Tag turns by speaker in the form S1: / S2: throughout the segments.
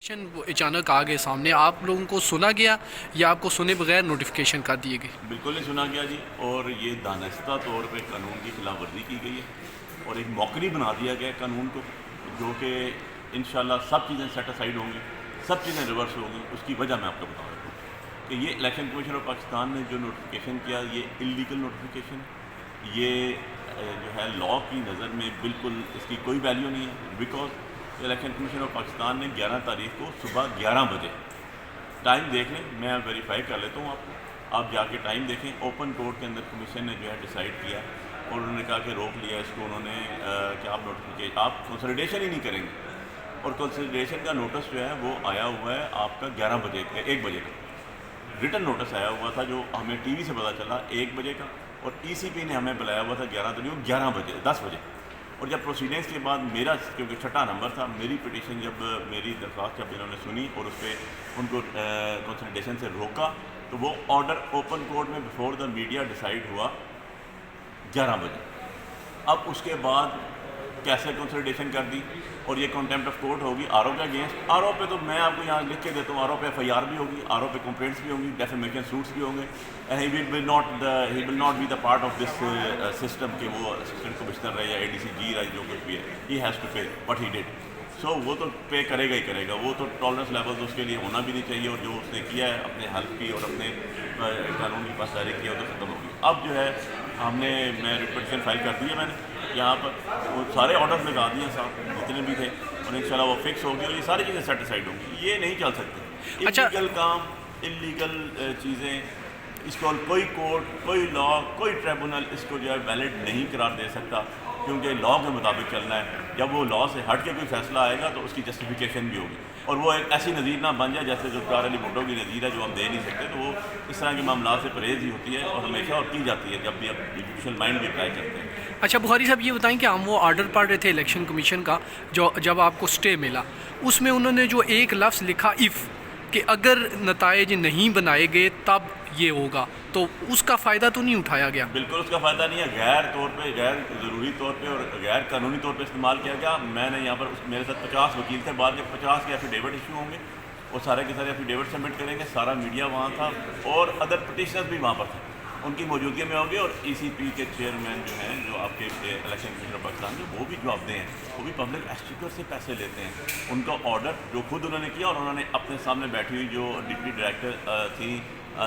S1: اچانک آ گئے سامنے، آپ لوگوں کو سنا گیا یا آپ کو سنے بغیر نوٹیفیکیشن کر دیے گئے؟
S2: بالکل نہیں سنا گیا جی، اور یہ دانستہ طور پہ قانون کی خلاف ورزی کی گئی ہے اور ایک موکری بنا دیا گیا قانون کو، جو کہ انشاءاللہ سب چیزیں سیٹ اسائڈ ہوں گی، سب چیزیں ریورس ہوں گی۔ اس کی وجہ میں آپ کو بتا رہا ہوں کہ یہ الیکشن کمیشن آف پاکستان نے جو نوٹیفیکیشن کیا، یہ انلیگل نوٹیفیکیشن، یہ جو ہے لاء کی نظر میں بالکل اس کی کوئی ویلیو نہیں ہے، because election commission of Pakistan نے 11 تاریخ کو صبح 11 بجے، ٹائم دیکھ لیں، میں ویریفائی کر لیتا ہوں آپ کو، آپ جا کے ٹائم دیکھیں، اوپن کورٹ کے اندر کمیشن نے جو ہے ڈیسائیڈ کیا اور انہوں نے کہا کہ روک لیا اس کو انہوں نے کہ آپ نوٹیفیکیشن، آپ کنسلٹیشن ہی نہیں کریں گے، اور کنسلٹیشن کا نوٹس جو ہے وہ آیا ہوا ہے آپ کا 11 بجے کا، 1 بجے کا ریٹن نوٹس آیا ہوا تھا، جو ہمیں ٹی وی سے پتہ چلا 1 بجے کا، اور ای سی پی نے ہمیں بلایا ہوا تھا 11 بجے 10 بجے۔ اور جب پروسیڈنگس کے بعد میرا کیونکہ چھٹا نمبر تھا، میری پٹیشن جب میری درخواست جب انہوں نے سنی اور اس پہ ان کو کنسلٹیشن سے روکا، تو وہ آرڈر اوپن کورٹ میں بفور دا میڈیا ڈیسائیڈ ہوا 11 بجے۔ اب اس کے بعد کیسے کنسلٹیشن کر دی، اور یہ کنٹیمپٹ آف کورٹ ہوگی آر او کے اگینسٹ۔ آر او پہ تو میں آپ کو یہاں لکھ کے دیتا ہوں، آر او پہ ایف آئی آر بھی ہوگی، آر او پہ کمپلینٹس بھی ہوں گی، ڈیفیمیشن سوٹس بھی ہوں گے۔ He will not be the part of this system کہ وہ اسسٹنٹ کمشنر رہے یا اے ڈی سی جی رہے، جو کچھ بھی ہے، he has to pay what he did. So وہ تو پے کرے گا ہی کرے گا، وہ تو ٹالرنس لیول اس کے لیے ہونا بھی نہیں چاہیے، اور جو اس نے کیا ہے اپنے حلف کی اور اپنے قانون کی پاسداری کی ہے، وہ تو ختم ہوگی۔ اب جو ہے میں پٹیشن فائل کر دی ہے، میں نے یہاں پر وہ سارے آرڈرز لگا دیے ہیں صاحب جتنے بھی تھے، اور انشاءاللہ وہ فکس ہوگی اور یہ ساری چیزیں سیٹسفائڈ ہوں گی۔ یہ نہیں چل سکتی
S1: اچھا،
S2: انلیگل کام، انلیگل چیزیں، اس کو کوئی کورٹ، کوئی لاء، کوئی ٹریبونل اس کو جو ہے ویلڈ نہیں قرار دے سکتا، کیونکہ لاء کے مطابق چلنا ہے۔ جب وہ لاء سے ہٹ کے کوئی فیصلہ آئے گا تو اس کی جسٹیفیکیشن بھی ہوگی، اور وہ ایک ایسی نظیر نہ بن جائے جیسے ذوالفقار علی بھٹو کی نظیر ہے جو ہم دے نہیں سکتے۔ تو وہ اس طرح کے معاملات سے پرہیز ہی ہوتی ہے اور ہمیشہ اور کی جاتی ہے جب بھی اب جوڈیشل مائنڈ بھی اپلائی کرتے ہیں۔
S1: اچھا بخاری صاحب، یہ بتائیں کہ ہم وہ آرڈر پڑھ رہے تھے الیکشن کمیشن کا، جو جب آپ کو سٹے ملا، اس میں انہوں نے جو ایک لفظ لکھا ایف، کہ اگر نتائج نہیں بنائے گئے تب یہ ہوگا، تو اس کا فائدہ تو نہیں اٹھایا گیا؟
S2: بالکل اس کا فائدہ نہیں ہے، غیر طور پہ، غیر ضروری طور پہ اور غیر قانونی طور پہ استعمال کیا گیا۔ میں نے یہاں پر میرے ساتھ 50 وکیل تھے، بعد کے 50 کے ایفیڈیوٹ ایشو ہوں گے، اور سارے کے سارے ایفیڈیوٹ سبمٹ کریں گے، سارا میڈیا وہاں تھا اور ادر پٹیشنرز بھی وہاں پر تھے، ان کی موجودگی میں ہوگی، اور ای سی پی کے چیئرمین جو ہیں، جو آپ کے الیکشن کمیشن آف پاکستان کے، وہ بھی جواب دیں ہیں، وہ بھی پبلک ایکسچیکر سے پیسے لیتے ہیں۔ ان کا آرڈر جو خود انہوں نے کیا، اور انہوں نے اپنے سامنے بیٹھی ہوئی جو ڈپٹی ڈائریکٹر تھی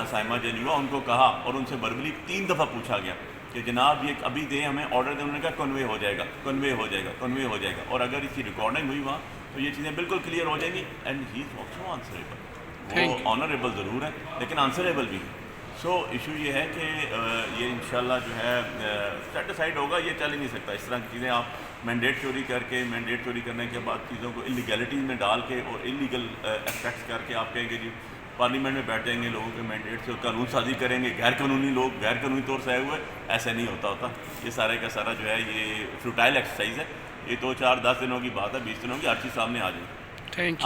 S2: سائمہ جنیوا، ان کو کہا، اور ان سے وربلی 3 دفعہ پوچھا گیا کہ جناب یہ ابھی دیں ہمیں آرڈر دیں، انہوں نے کہا کنوے ہو جائے گا، کنوے ہو جائے گا، کنوے ہو جائے گا، اور اگر اس کی ریکارڈنگ ہوئی وہاں تو یہ چیزیں بالکل کلیئر ہو جائیں گی۔ And he is also answerable, وہ آنریبل ضرور ہے لیکن آنسریبل بھی ہے۔ سو ایشو یہ ہے کہ یہ انشاءاللہ جو ہے سیٹسفائڈ ہوگا، یہ چل ہی نہیں سکتا اس طرح کی چیزیں آپ مینڈیٹ چوری کر کے، مینڈیٹ چوری کرنے کے بعد چیزوں کو انلیگیلٹیز میں ڈال کے اور انلیگل اسپیکٹس کر کے آپ کہیں گے جی پارلیمنٹ میں بیٹھ جائیں گے، لوگوں کے مینڈیٹ سے قانون سازی کریں گے، غیر قانونی لوگ غیر قانونی طور سے آئے ہوئے، ایسے نہیں ہوتا۔ یہ سارے کا سارا جو ہے یہ فروٹائل ایکسرسائز ہے، یہ 2 4 10 دنوں کی بات ہے، 20 دنوں کی، ہر چیز سامنے آ جائے گی۔
S1: Thank you.